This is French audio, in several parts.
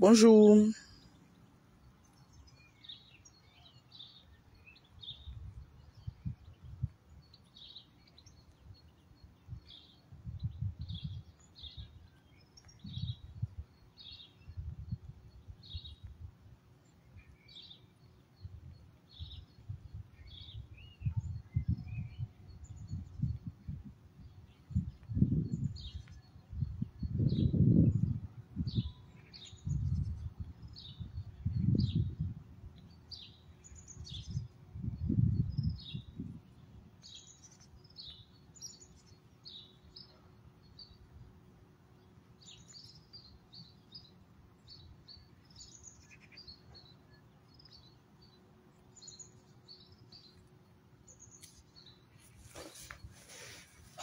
Bonjour.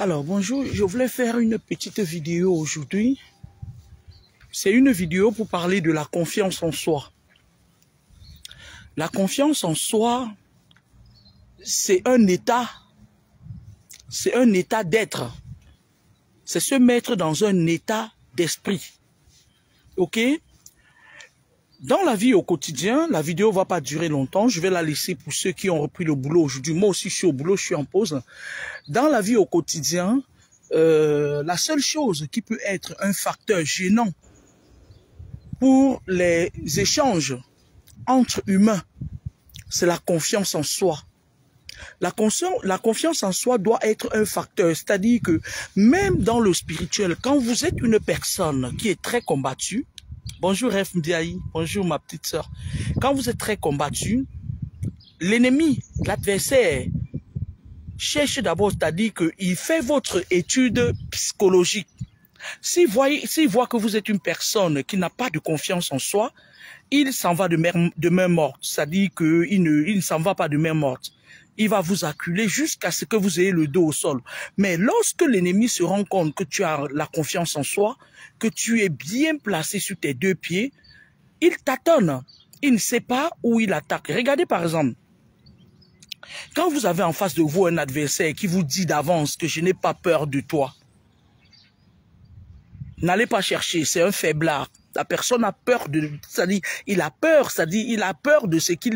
Alors, bonjour, je voulais faire une petite vidéo aujourd'hui. C'est une vidéo pour parler de la confiance en soi. La confiance en soi, c'est un état d'être. C'est se mettre dans un état d'esprit. Ok? Dans la vie au quotidien, la vidéo va pas durer longtemps. Je vais la laisser pour ceux qui ont repris le boulot aujourd'hui. Moi aussi, je suis au boulot, je suis en pause. Dans la vie au quotidien, la seule chose qui peut être un facteur gênant pour les échanges entre humains, c'est la confiance en soi. La confiance en soi doit être un facteur, c'est-à-dire que même dans le spirituel, quand vous êtes une personne qui est très combattue, bonjour Ref Mdiaï, bonjour ma petite sœur, quand vous êtes très combattu, l'ennemi, l'adversaire, cherche d'abord, c'est-à-dire qu'il fait votre étude psychologique. S'il voit que vous êtes une personne qui n'a pas de confiance en soi, il s'en va de main morte, c'est-à-dire qu'il ne s'en va pas de main morte. Il va vous acculer jusqu'à ce que vous ayez le dos au sol. Mais lorsque l'ennemi se rend compte que tu as la confiance en soi, que tu es bien placé sur tes deux pieds, il tâtonne. Il ne sait pas où il attaque. Regardez par exemple, quand vous avez en face de vous un adversaire qui vous dit d'avance que je n'ai pas peur de toi, n'allez pas chercher, c'est un faiblard. La personne a peur de, c'est-à-dire, il a peur, c'est-à-dire, il a peur de ce qui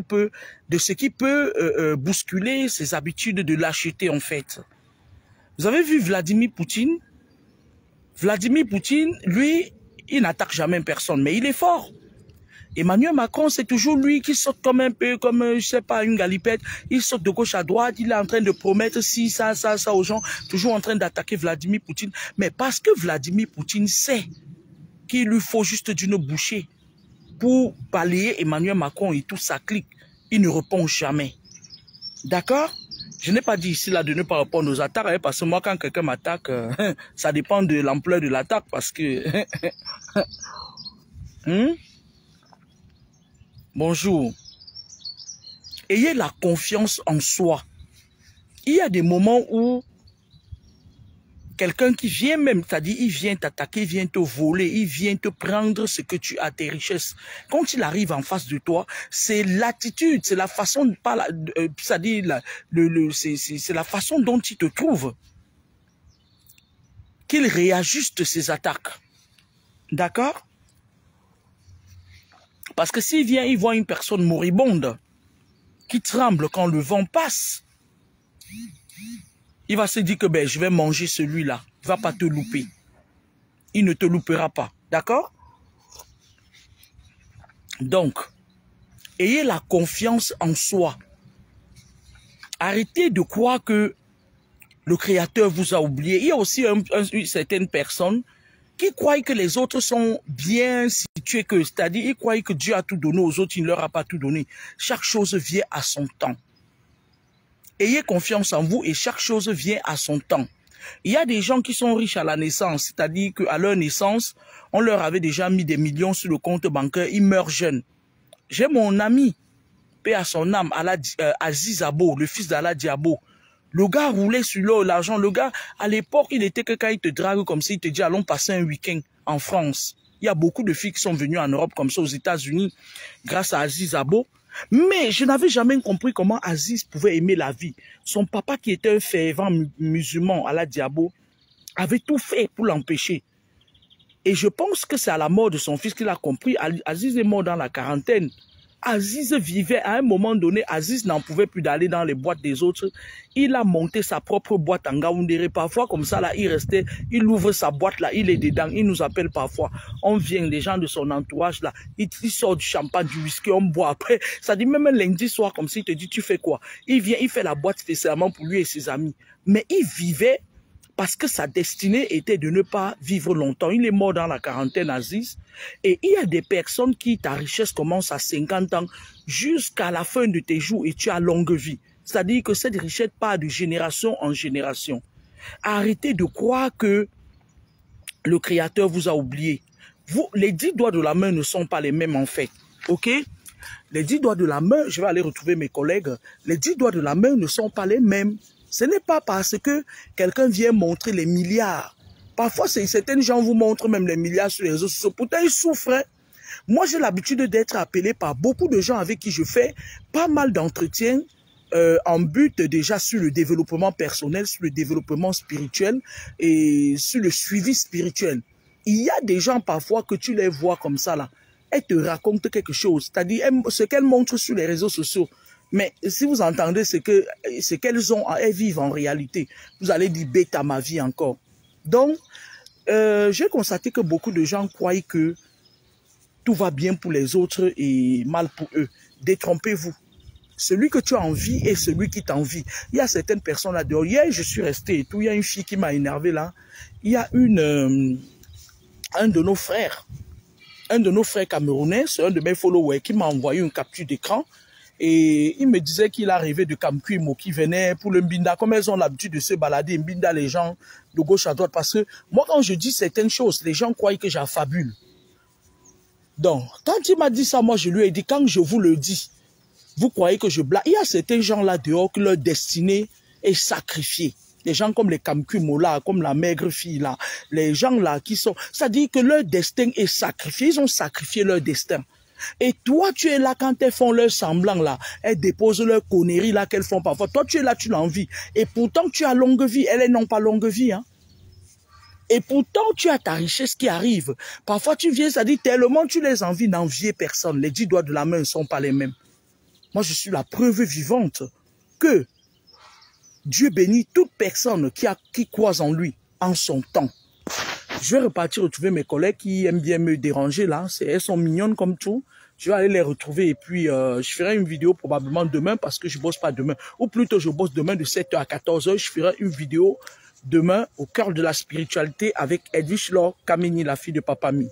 peut bousculer ses habitudes de lâcheté en fait. Vous avez vu Vladimir Poutine? Vladimir Poutine, lui, il n'attaque jamais personne, mais il est fort. Emmanuel Macron, c'est toujours lui qui saute comme un peu, comme, je sais pas, une galipette. Il saute de gauche à droite, il est en train de promettre ci, ça aux gens, toujours en train d'attaquer Vladimir Poutine. Mais parce que Vladimir Poutine sait qu'il lui faut juste d'une bouchée pour balayer Emmanuel Macron et tout sa clique, il ne répond jamais. D'accord? Je n'ai pas dit ici là de ne pas répondre aux attaques, hein, parce que moi, quand quelqu'un m'attaque, ça dépend de l'ampleur de l'attaque, parce que... Bonjour. Ayez la confiance en soi. Il y a des moments où quelqu'un qui vient même, c'est-à-dire il vient t'attaquer, il vient te voler, il vient te prendre ce que tu as, tes richesses. Quand il arrive en face de toi, c'est l'attitude, c'est la façon, c'est-à-dire c'est la façon dont il te trouve qu'il réajuste ses attaques. D'accord? Parce que s'il vient, il voit une personne moribonde qui tremble quand le vent passe, il va se dire que ben, je vais manger celui-là. Il ne va pas te louper. Il ne te loupera pas. D'accord? Donc, ayez la confiance en soi. Arrêtez de croire que le Créateur vous a oublié. Il y a aussi certaines personnes qui croient que les autres sont bien situés, c'est-à-dire ils croient que Dieu a tout donné aux autres, il ne leur a pas tout donné. Chaque chose vient à son temps. Ayez confiance en vous et chaque chose vient à son temps. Il y a des gens qui sont riches à la naissance, c'est-à-dire qu'à leur naissance, on leur avait déjà mis des millions sur le compte bancaire, ils meurent jeunes. J'ai mon ami, paix à son âme, Aziz Abo, le fils d'Allah Diabo. Le gars roulait sur l'argent. Le gars, à l'époque, il était que quand il te drague comme ça, il te dit allons passer un week-end en France. Il y a beaucoup de filles qui sont venues en Europe comme ça, aux États-Unis, grâce à Aziz Abo. Mais je n'avais jamais compris comment Aziz pouvait aimer la vie. Son papa, qui était un fervent musulman, Allah Diabo, avait tout fait pour l'empêcher. Et je pense que c'est à la mort de son fils qu'il a compris. Aziz est mort dans la quarantaine. Aziz vivait, à un moment donné, Aziz n'en pouvait plus d'aller dans les boîtes des autres. Il a monté sa propre boîte en Gaoundéré. Parfois, comme ça, là, il restait, il ouvre sa boîte, là, il est dedans. Il nous appelle parfois. On vient, les gens de son entourage, là, il sort du champagne, du whisky, on boit après. Ça dit même un lundi soir, comme s'il te dit, tu fais quoi? Il vient, il fait la boîte spécialement pour lui et ses amis. Mais il vivait parce que sa destinée était de ne pas vivre longtemps. Il est mort dans la quarantaine, Aziz. Et il y a des personnes qui, ta richesse commence à 50 ans jusqu'à la fin de tes jours et tu as longue vie. C'est-à-dire que cette richesse part de génération en génération. Arrêtez de croire que le Créateur vous a oublié. Vous, les 10 doigts de la main ne sont pas les mêmes en fait. Ok? Les 10 doigts de la main, je vais aller retrouver mes collègues, les 10 doigts de la main ne sont pas les mêmes. Ce n'est pas parce que quelqu'un vient montrer les milliards. Parfois, certains gens vous montrent même les milliards sur les réseaux sociaux. Pourtant, ils souffrent. Hein. Moi, j'ai l'habitude d'être appelé par beaucoup de gens avec qui je fais pas mal d'entretiens en but déjà sur le développement personnel, sur le développement spirituel et sur le suivi spirituel. Il y a des gens parfois que tu les vois comme ça là. Elles te racontent quelque chose. C'est-à-dire ce qu'elles montrent sur les réseaux sociaux. Mais si vous entendez ce qu'elles ont, elles vivent en réalité, vous allez dire bête à ma vie encore. Donc, j'ai constaté que beaucoup de gens croient que tout va bien pour les autres et mal pour eux. Détrompez-vous. Celui que tu as envie est celui qui t'envie. Il y a certaines personnes là dehors. Hier, je suis resté et tout. Il y a une fille qui m'a énervé là. Il y a un de nos frères camerounais, c'est un de mes followers qui m'a envoyé une capture d'écran. Et il me disait qu'il arrivait de Kamkuimo, qui venait pour le Mbinda, comme elles ont l'habitude de se balader, Mbinda, les gens de gauche à droite. Parce que moi, quand je dis certaines choses, les gens croient que j'affabule. Donc, quand il m'a dit ça, moi, je lui ai dit, quand je vous le dis, vous croyez que je blague. Il y a certains gens là dehors que leur destinée est sacrifiée. Les gens comme les Kamkuimo là, comme la maigre fille là, les gens là qui sont... Ça dit que leur destin est sacrifié, ils ont sacrifié leur destin. Et toi, tu es là quand elles font leur semblant là, elles déposent leur conneries là qu'elles font parfois. Toi, tu es là, tu l'envies. Et pourtant, tu as longue vie. Elles n'ont pas longue vie. Hein. Et pourtant, tu as ta richesse qui arrive. Parfois, tu viens, ça dit tellement tu les envies d'envier personne. Les 10 doigts de la main ne sont pas les mêmes. Moi, je suis la preuve vivante que Dieu bénit toute personne qui croise en lui, en son temps. Je vais repartir retrouver mes collègues qui aiment bien me déranger là. Elles sont mignonnes comme tout. Je vais aller les retrouver et puis je ferai une vidéo probablement demain parce que je bosse pas demain. Ou plutôt je bosse demain de 7h à 14h. Je ferai une vidéo demain au cœur de la spiritualité avec Edwige Laure Kamini, la fille de Papa Mi.